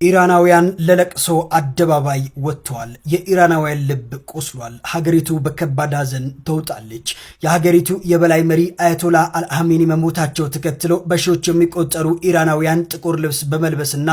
ኢራናውያን ለለቅሶ አደባባይ ወጥተዋል። የኢራናውያን ልብ ቆስሏል። ሀገሪቱ በከባድ ሐዘን ተውጣለች። የሀገሪቱ የበላይ መሪ አያቶላ አልአሚኒ መሞታቸው ተከትሎ በሺዎች የሚቆጠሩ ኢራናውያን ጥቁር ልብስ በመልበስና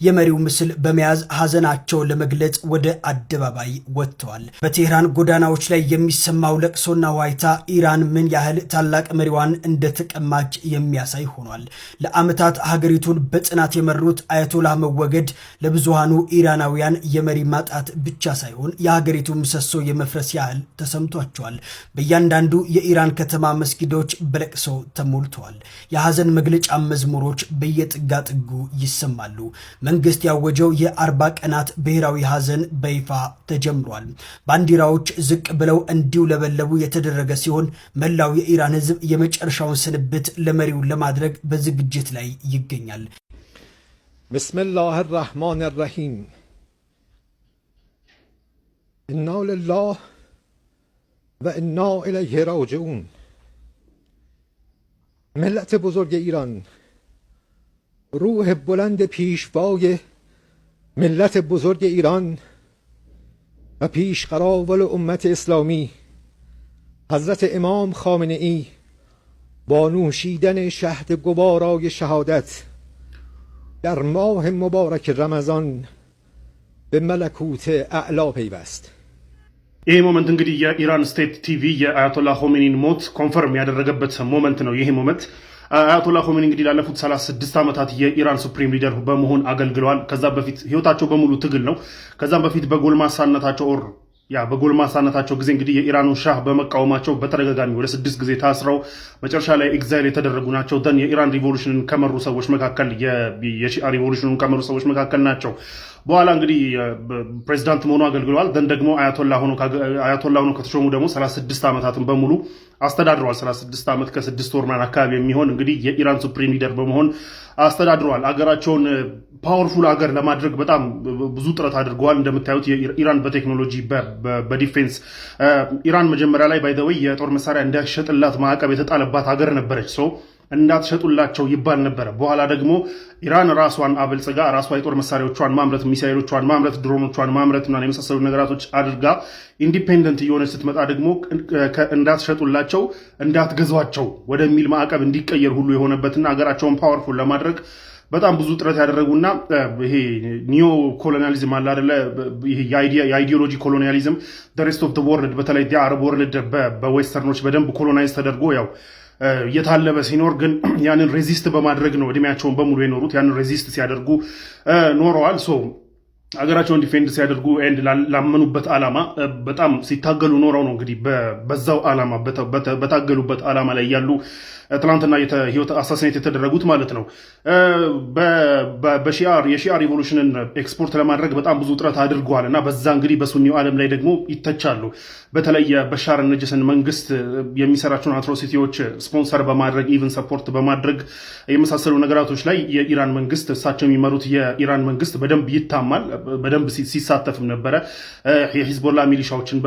የመሪው ምስል በመያዝ ሐዘናቸውን ለመግለጽ ወደ አደባባይ ወጥተዋል። በቴህራን ጎዳናዎች ላይ የሚሰማው ለቅሶና ዋይታ ኢራን ምን ያህል ታላቅ መሪዋን እንደተቀማች የሚያሳይ ሆኗል። ለዓመታት ሀገሪቱን በጽናት የመሩት አያቶላ መወገድ ለብዙሃኑ ኢራናውያን የመሪ ማጣት ብቻ ሳይሆን የሀገሪቱ ምሰሶ የመፍረስ ያህል ተሰምቷቸዋል። በእያንዳንዱ የኢራን ከተማ መስጊዶች በለቅሶ ተሞልተዋል። የሐዘን መግለጫ መዝሙሮች በየጥጋጥጉ ይሰማሉ። መንግስት ያወጀው የ40 ቀናት ብሔራዊ ሐዘን በይፋ ተጀምሯል። ባንዲራዎች ዝቅ ብለው እንዲውለበለቡ የተደረገ ሲሆን መላው የኢራን ሕዝብ የመጨረሻውን ስንብት ለመሪው ለማድረግ በዝግጅት ላይ ይገኛል። بسم الله الرحمن الرحیم انا لله و انا الیه راجعون. ملت بزرگ ایران، روح بلند پیشوای ملت بزرگ ایران و پیشقراول امت اسلامی حضرت امام خامنه ای با نوشیدن شهد گوارای شهادت در ماه مبارک رمضان به ملکوت اعلا پیوست. ይህ ሞመንት እንግዲህ የኢራን ስቴት ቲቪ የአያቶላ ኾሜኒን ሞት ኮንፈርም ያደረገበት ሞመንት ነው። ይሄ ሞመንት አያቶላ ኾሜኒ እንግዲህ ላለፉት 36 ዓመታት የኢራን ሱፕሪም ሊደር በመሆን አገልግለዋል። ከዛ በፊት ህይወታቸው በሙሉ ትግል ነው። ከዛም በፊት በጎልማሳነታቸው ጊዜ እንግዲህ የኢራኑን ሻህ በመቃወማቸው በተደጋጋሚ ወደ 6 ጊዜ ታስረው መጨረሻ ላይ ኤግዛይል የተደረጉ ናቸው። ደን የኢራን ሪቮሉሽንን ከመሩ ሰዎች መካከል የሺአ ሪቮሉሽንን ከመሩ ሰዎች መካከል ናቸው። በኋላ እንግዲህ ፕሬዝዳንት መሆኑ አገልግለዋል። ደን ደግሞ አያቶላ ሆኖ ከተሾሙ ደግሞ 36 ዓመታትን በሙሉ አስተዳድረዋል። 36 ዓመት ከ6 ወር ምናምን አካባቢ የሚሆን እንግዲህ የኢራን ሱፕሪም ሊደር በመሆን አስተዳድረዋል። አገራቸውን ፓወርፉል አገር ለማድረግ በጣም ብዙ ጥረት አድርገዋል። እንደምታዩት ኢራን በቴክኖሎጂ በዲፌንስ ኢራን መጀመሪያ ላይ ባይ ዘ ወይ የጦር መሳሪያ እንዳይሸጥላት ማዕቀብ የተጣለባት ሀገር ነበረች። ሰው እንዳትሸጡላቸው ይባል ነበረ። በኋላ ደግሞ ኢራን ራሷን አበልጽጋ ራሷ የጦር መሳሪያዎቿን ማምረት፣ ሚሳኤሎቿን ማምረት፣ ድሮኖቿን ማምረት እና የመሳሰሉ ነገራቶች አድርጋ ኢንዲፔንደንት እየሆነች ስትመጣ ደግሞ እንዳትሸጡላቸው እንዳትገዟቸው ወደሚል ማዕቀብ እንዲቀየር ሁሉ የሆነበትና ሀገራቸውን ፓወርፉል ለማድረግ በጣም ብዙ ጥረት ያደረጉና ይሄ ኒዮ ኮሎኒያሊዝም አለ አይደለ? ይሄ የአይዲዮሎጂ ኮሎኒያሊዝም ሬስት ኦፍ ዘ ወርልድ በተለይ የአረብ ወርልድ በዌስተርኖች በደንብ ኮሎናይዝ ተደርጎ ያው የታለበ ሲኖር ግን ያንን ሬዚስት በማድረግ ነው እድሜያቸውን በሙሉ የኖሩት። ያንን ሬዚስት ሲያደርጉ ኖረዋል። ሶ ሀገራቸውን ዲፌንድ ሲያደርጉ ኤንድ ላመኑበት ዓላማ በጣም ሲታገሉ ኖረው ነው እንግዲህ በዛው ዓላማ በታገሉበት ዓላማ ላይ ያሉ ትናንትና ህይወት አሳሲኔት የተደረጉት ማለት ነው። የሺአ ሪቮሉሽንን ኤክስፖርት ለማድረግ በጣም ብዙ ጥረት አድርገዋል እና በዛ እንግዲህ በሱኒው ዓለም ላይ ደግሞ ይተቻሉ። በተለይ በሻር ነጅስን መንግስት የሚሰራቸውን አትሮሲቲዎች ስፖንሰር በማድረግ ኢቭን ሰፖርት በማድረግ የመሳሰሉ ነገራቶች ላይ የኢራን መንግስት እሳቸው የሚመሩት የኢራን መንግስት በደንብ ይታማል። በደንብ ሲሳተፍም ነበረ። የሂዝቦላ ሚሊሻዎችን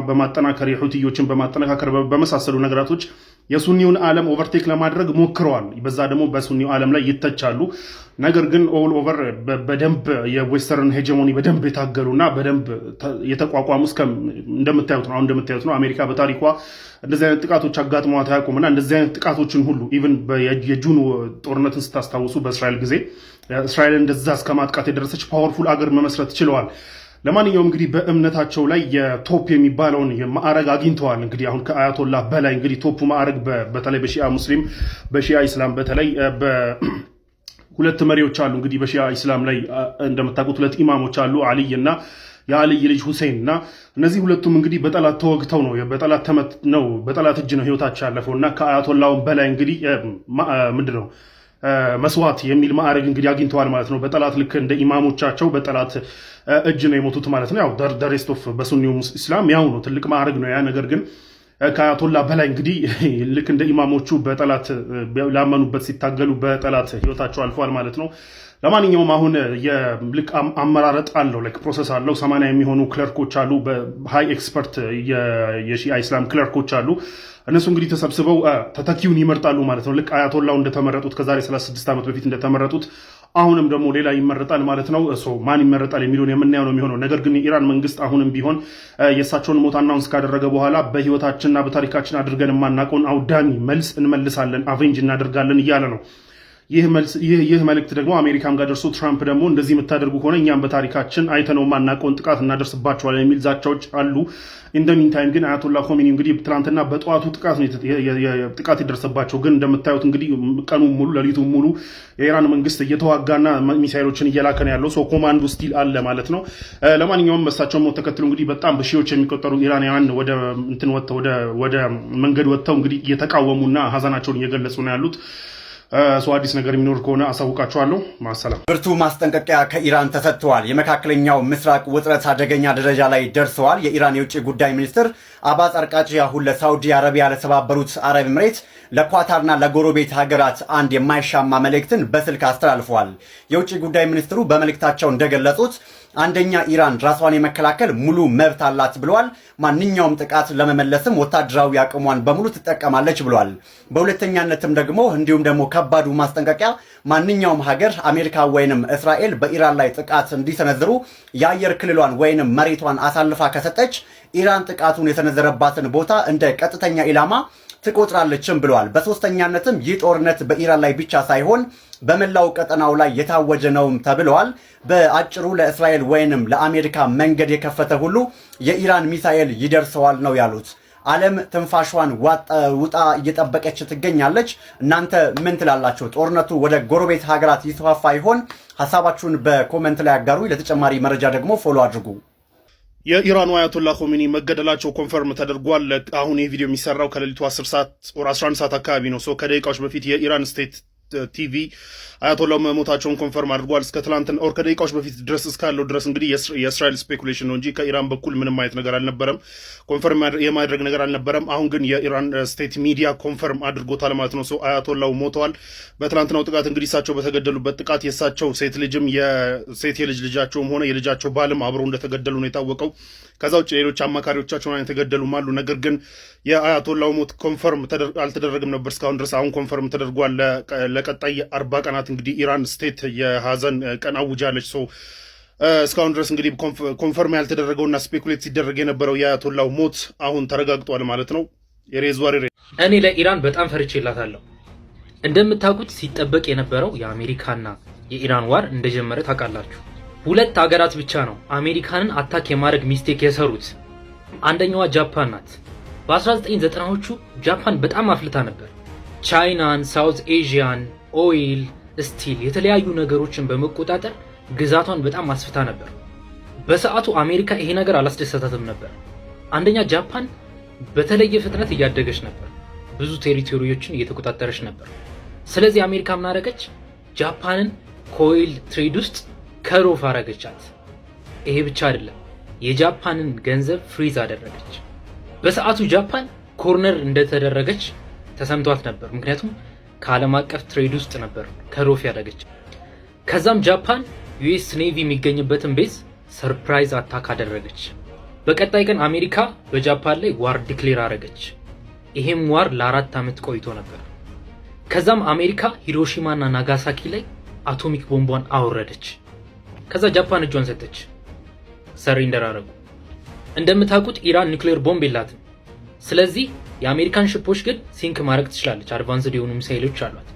በማጠናከር የሁቲዮችን በማጠናከር በመሳሰሉ ነገራቶች የሱኒውን ዓለም ኦቨርቴክ ለማድረግ ሞክረዋል። በዛ ደግሞ በሱኒው ዓለም ላይ ይተቻሉ። ነገር ግን ኦል ኦቨር በደንብ የዌስተርን ሄጀሞኒ በደንብ የታገሉና በደንብ የተቋቋሙ እንደምታዩት ነው። አሜሪካ በታሪኳ እንደዚህ አይነት ጥቃቶች አጋጥመዋት አያውቁምና እንደዚህ አይነት ጥቃቶችን ሁሉ ኢቭን የጁን ጦርነትን ስታስታውሱ በእስራኤል ጊዜ እስራኤልን እንደዛ እስከ ማጥቃት የደረሰች ፓወርፉል አገር መመስረት ችለዋል። ለማንኛውም እንግዲህ በእምነታቸው ላይ የቶፕ የሚባለውን ማዕረግ አግኝተዋል። እንግዲህ አሁን ከአያቶላ በላይ እንግዲህ ቶፑ ማዕረግ በተለይ በሺአ ሙስሊም በሺአ ኢስላም በተለይ ሁለት መሪዎች አሉ። እንግዲህ በሺአ ኢስላም ላይ እንደምታውቁት ሁለት ኢማሞች አሉ፣ አልይ እና የአልይ ልጅ ሁሴን እና እነዚህ ሁለቱም እንግዲህ በጠላት ተወግተው ነው በጠላት እጅ ነው ህይወታቸው ያለፈው እና ከአያቶላውን በላይ እንግዲህ ምንድነው መስዋዕት የሚል ማዕረግ እንግዲህ አግኝተዋል ማለት ነው። በጠላት ልክ እንደ ኢማሞቻቸው በጠላት እጅ ነው የሞቱት ማለት ነው። ያው ሬስት ኦፍ በሱኒው ኢስላም ያው ነው፣ ትልቅ ማዕረግ ነው ያ። ነገር ግን ከአያቶላ በላይ እንግዲህ ልክ እንደ ኢማሞቹ በጠላት ላመኑበት ሲታገሉ በጠላት ህይወታቸው አልፈዋል ማለት ነው። ለማንኛውም አሁን የልክ አመራረጥ አለው ላይክ ፕሮሰስ አለው 80 የሚሆኑ ክለርኮች አሉ በሃይ ኤክስፐርት የሺአ ኢስላም ክለርኮች አሉ እነሱ እንግዲህ ተሰብስበው ተተኪውን ይመርጣሉ ማለት ነው ልክ አያቶላው እንደተመረጡት ከዛሬ 36 ዓመት በፊት እንደተመረጡት አሁንም ደግሞ ሌላ ይመረጣል ማለት ነው። ማን ይመረጣል የሚለውን የምናየው ነው የሚሆነው። ነገር ግን የኢራን መንግስት አሁንም ቢሆን የእሳቸውን ሞት አናውንስ ካደረገ በኋላ በህይወታችንና በታሪካችን አድርገን የማናውቀውን አውዳሚ መልስ እንመልሳለን፣ አቬንጅ እናደርጋለን እያለ ነው። ይህ መልእክት ደግሞ አሜሪካም ጋር ደርሶ ትራምፕ ደግሞ እንደዚህ የምታደርጉ ከሆነ እኛም በታሪካችን አይተነው የማናውቀውን ጥቃት እናደርስባቸዋለን የሚል ዛቻዎች አሉ። ኢንደሚንታይም ግን አያቶላ ኮሜኒ እንግዲህ ትናንትና በጠዋቱ ጥቃት የደረሰባቸው ግን እንደምታዩት እንግዲህ ቀኑ ሙሉ ሌሊቱን ሙሉ የኢራን መንግስት እየተዋጋና ሚሳይሎችን እየላከ ነው ያለው። ኮማንዶ ስቲል አለ ማለት ነው። ለማንኛውም እሳቸው ሞት ተከትሎ እንግዲህ በጣም በሺዎች የሚቆጠሩ ኢራናውያን ወደ መንገድ ወጥተው እንግዲህ እየተቃወሙና ሀዘናቸውን እየገለጹ ነው ያሉት። አዲስ ነገር የሚኖር ከሆነ አሳውቃችኋለሁ። ማሰላም። ብርቱ ማስጠንቀቂያ ከኢራን ተሰጥተዋል። የመካከለኛው ምስራቅ ውጥረት አደገኛ ደረጃ ላይ ደርሰዋል። የኢራን የውጭ ጉዳይ ሚኒስትር አባስ አርቃቺ አሁን ለሳውዲ አረቢያ፣ ለተባበሩት አረብ ኤምሬት፣ ለኳታርና ለጎረቤት ሀገራት አንድ የማይሻማ መልእክትን በስልክ አስተላልፈዋል። የውጭ ጉዳይ ሚኒስትሩ በመልእክታቸው እንደገለጹት አንደኛ ኢራን ራሷን የመከላከል ሙሉ መብት አላት ብለዋል። ማንኛውም ጥቃት ለመመለስም ወታደራዊ አቅሟን በሙሉ ትጠቀማለች ብለዋል። በሁለተኛነትም ደግሞ እንዲሁም ደግሞ ከባዱ ማስጠንቀቂያ ማንኛውም ሀገር አሜሪካ ወይንም እስራኤል በኢራን ላይ ጥቃት እንዲሰነዝሩ የአየር ክልሏን ወይንም መሬቷን አሳልፋ ከሰጠች ኢራን ጥቃቱን የሰነዘረባትን ቦታ እንደ ቀጥተኛ ኢላማ ትቆጥራለችም ብለዋል። በሶስተኛነትም ይህ ጦርነት በኢራን ላይ ብቻ ሳይሆን በመላው ቀጠናው ላይ የታወጀ ነውም ተብለዋል። በአጭሩ ለእስራኤል ወይንም ለአሜሪካ መንገድ የከፈተ ሁሉ የኢራን ሚሳኤል ይደርሰዋል ነው ያሉት። ዓለም ትንፋሿን ውጣ እየጠበቀች ትገኛለች። እናንተ ምን ትላላችሁ? ጦርነቱ ወደ ጎረቤት ሀገራት ይስፋፋ ይሆን? ሀሳባችሁን በኮሜንት ላይ አጋሩ። ለተጨማሪ መረጃ ደግሞ ፎሎ አድርጉ። የኢራኑ አያቶላ ኮሜኒ መገደላቸው ኮንፈርም ተደርጓል። አሁን ይህ ቪዲዮ የሚሰራው ከሌሊቱ 10 ሰዓት ወር 11 ሰዓት አካባቢ ነው። ከደቂቃዎች በፊት የኢራን ስቴት ቲቪ አያቶላው መሞታቸውን ኮንፈርም አድርጓል። እስከ ትላንትና ኦር ከደቂቃዎች በፊት ድረስ እስካለው ድረስ እንግዲህ የእስራኤል ስፔኩሌሽን ነው እንጂ ከኢራን በኩል ምንም አይነት ነገር አልነበረም፣ ኮንፈርም የማድረግ ነገር አልነበረም። አሁን ግን የኢራን ስቴት ሚዲያ ኮንፈርም አድርጎታል ማለት ነው። አያቶላው ሞተዋል። በትላንትናው ጥቃት እንግዲህ እሳቸው በተገደሉበት ጥቃት የእሳቸው ሴት ልጅም የልጅ ልጃቸውም ሆነ የልጃቸው ባልም አብረው እንደተገደሉ ነው የታወቀው። ከዛ ውጭ ሌሎች አማካሪዎቻቸው የተገደሉም አሉ። ነገር ግን የአያቶላው ሞት ኮንፈርም አልተደረገም ነበር እስካሁን ድረስ። አሁን ኮንፈርም ተደርጓል። ለቀጣይ 40 ቀናት እንግዲህ ኢራን ስቴት የሀዘን ቀን አውጃለች። እስካሁን ድረስ እንግዲህ ኮንፈርም ያልተደረገውና ስፔኩሌት ሲደረግ የነበረው የአያቶላው ሞት አሁን ተረጋግጧል ማለት ነው። እኔ ለኢራን በጣም ፈርቼላታለሁ። እንደምታውቁት ሲጠበቅ የነበረው የአሜሪካና የኢራን ዋር እንደጀመረ ታውቃላችሁ። ሁለት ሀገራት ብቻ ነው አሜሪካንን አታክ የማድረግ ሚስቴክ የሰሩት። አንደኛዋ ጃፓን ናት። በ1990ዎቹ ጃፓን በጣም አፍልታ ነበር። ቻይናን፣ ሳውዝ ኤዥያን፣ ኦይል፣ ስቲል የተለያዩ ነገሮችን በመቆጣጠር ግዛቷን በጣም አስፍታ ነበር። በሰዓቱ አሜሪካ ይሄ ነገር አላስደሰታትም ነበር። አንደኛ ጃፓን በተለየ ፍጥነት እያደገች ነበር፣ ብዙ ቴሪቶሪዎችን እየተቆጣጠረች ነበር። ስለዚህ አሜሪካ ምን አደረገች? ጃፓንን ከኦይል ትሬድ ውስጥ ከሮፍ አረገቻት። ይሄ ብቻ አይደለም፣ የጃፓንን ገንዘብ ፍሪዝ አደረገች። በሰዓቱ ጃፓን ኮርነር እንደተደረገች ተሰምቷት ነበር፣ ምክንያቱም ከዓለም አቀፍ ትሬድ ውስጥ ነበር ከሮፍ ያደረገች። ከዛም ጃፓን ዩኤስ ኔቪ የሚገኝበትን ቤዝ ሰርፕራይዝ አታክ አደረገች። በቀጣይ ቀን አሜሪካ በጃፓን ላይ ዋር ዲክሌር አደረገች። ይሄም ዋር ለ4 ዓመት ቆይቶ ነበር። ከዛም አሜሪካ ሂሮሺማና ናጋሳኪ ላይ አቶሚክ ቦምቧን አወረደች። ከዛ ጃፓን እጇን ሰጠች፣ ሰሬንደር አደረጉ። እንደምታውቁት ኢራን ኒውክሌር ቦምብ የላትም። ስለዚህ የአሜሪካን ሽፖች ግን ሲንክ ማድረግ ትችላለች። አድቫንስድ የሆኑ ሚሳይሎች አሏት።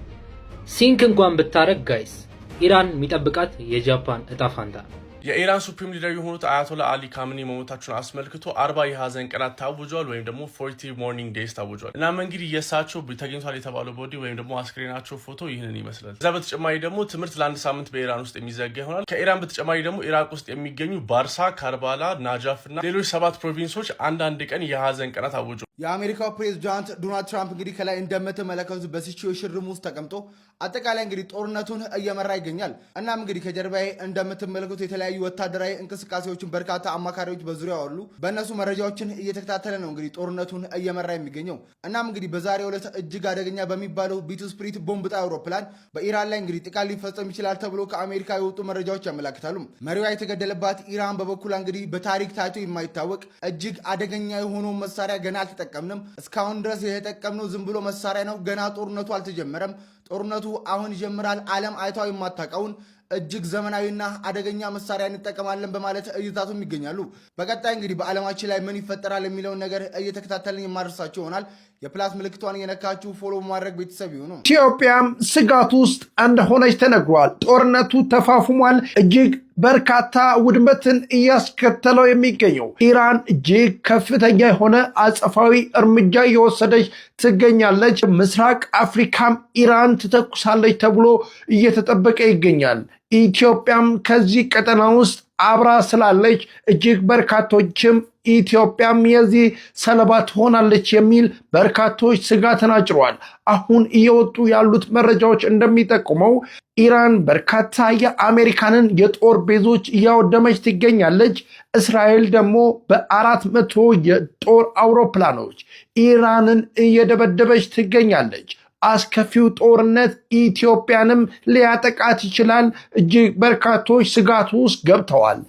ሲንክ እንኳን ብታረግ ጋይስ ኢራን የሚጠብቃት የጃፓን እጣ ፋንታ ነው። የኢራን ሱፕሪም ሊደር የሆኑት አያቶላ አሊ ካሚኒ መሞታቸውን አስመልክቶ 40 የሀዘን ቀናት ታውጇል፣ ወይም ደግሞ 40 ሞርኒንግ ዴይስ ታውጇል። እናም እንግዲህ የእሳቸው ተገኝቷል የተባለው ቦዲ ወይም ደግሞ አስክሬናቸው ፎቶ ይህንን ይመስላል። ከዛ በተጨማሪ ደግሞ ትምህርት ለ1 ሳምንት በኢራን ውስጥ የሚዘጋ ይሆናል። ከኢራን በተጨማሪ ደግሞ ኢራቅ ውስጥ የሚገኙ ባርሳ፣ ካርባላ፣ ናጃፍ እና ሌሎች 7 ፕሮቪንሶች አንዳንድ ቀን የሀዘን ቀናት አውጇል። የአሜሪካው ፕሬዚዳንት ዶናልድ ትራምፕ እንግዲህ ከላይ እንደምትመለከቱት በሲቹዌሽን ሩም ውስጥ ተቀምጦ አጠቃላይ እንግዲህ ጦርነቱን እየመራ ይገኛል። እናም እንግዲህ ከጀርባዬ እንደምትመለከቱት የተለያዩ ወታደራዊ እንቅስቃሴዎችን በርካታ አማካሪዎች በዙሪያው አሉ። በእነሱ መረጃዎችን እየተከታተለ ነው እንግዲህ ጦርነቱን እየመራ የሚገኘው። እናም እንግዲህ በዛሬው ዕለት እጅግ አደገኛ በሚባለው ቢቱ ስፕሪት ቦምብ ጣይ አውሮፕላን በኢራን ላይ እንግዲህ ጥቃት ሊፈጸም ይችላል ተብሎ ከአሜሪካ የወጡ መረጃዎች ያመላክታሉ። መሪዋ የተገደለባት ኢራን በበኩሏ እንግዲህ በታሪክ ታይቶ የማይታወቅ እጅግ አደገኛ የሆነው መሳሪያ ገና አልተጠቀመም። አልተጠቀምንም። እስካሁን ድረስ የተጠቀምነው ዝም ብሎ መሳሪያ ነው። ገና ጦርነቱ አልተጀመረም። ጦርነቱ አሁን ይጀምራል። ዓለም አይታው የማታውቀውን እጅግ ዘመናዊና አደገኛ መሳሪያ እንጠቀማለን በማለት እየዛቱም ይገኛሉ። በቀጣይ እንግዲህ በዓለማችን ላይ ምን ይፈጠራል የሚለውን ነገር እየተከታተልን የማድረሳችሁ ይሆናል። የፕላስ ምልክቷን እየነካችሁ ፎሎ ማድረግ ቤተሰብ ይሁኑ። ኢትዮጵያም ስጋት ውስጥ እንደሆነች ተነግሯል። ጦርነቱ ተፋፍሟል። እጅግ በርካታ ውድመትን እያስከተለው የሚገኘው ኢራን እጅግ ከፍተኛ የሆነ አጸፋዊ እርምጃ እየወሰደች ትገኛለች። ምስራቅ አፍሪካም ኢራን ትተኩሳለች ተብሎ እየተጠበቀ ይገኛል። ኢትዮጵያም ከዚህ ቀጠና ውስጥ አብራ ስላለች እጅግ በርካቶችም ኢትዮጵያም የዚህ ሰለባ ትሆናለች የሚል በርካቶች ስጋትን አጭሯል። አሁን እየወጡ ያሉት መረጃዎች እንደሚጠቁመው ኢራን በርካታ የአሜሪካንን የጦር ቤዞች እያወደመች ትገኛለች። እስራኤል ደግሞ በ400 የጦር አውሮፕላኖች ኢራንን እየደበደበች ትገኛለች። አስከፊው ጦርነት ኢትዮጵያንም ሊያጠቃት ይችላል። እጅግ በርካቶች ስጋት ውስጥ ገብተዋል።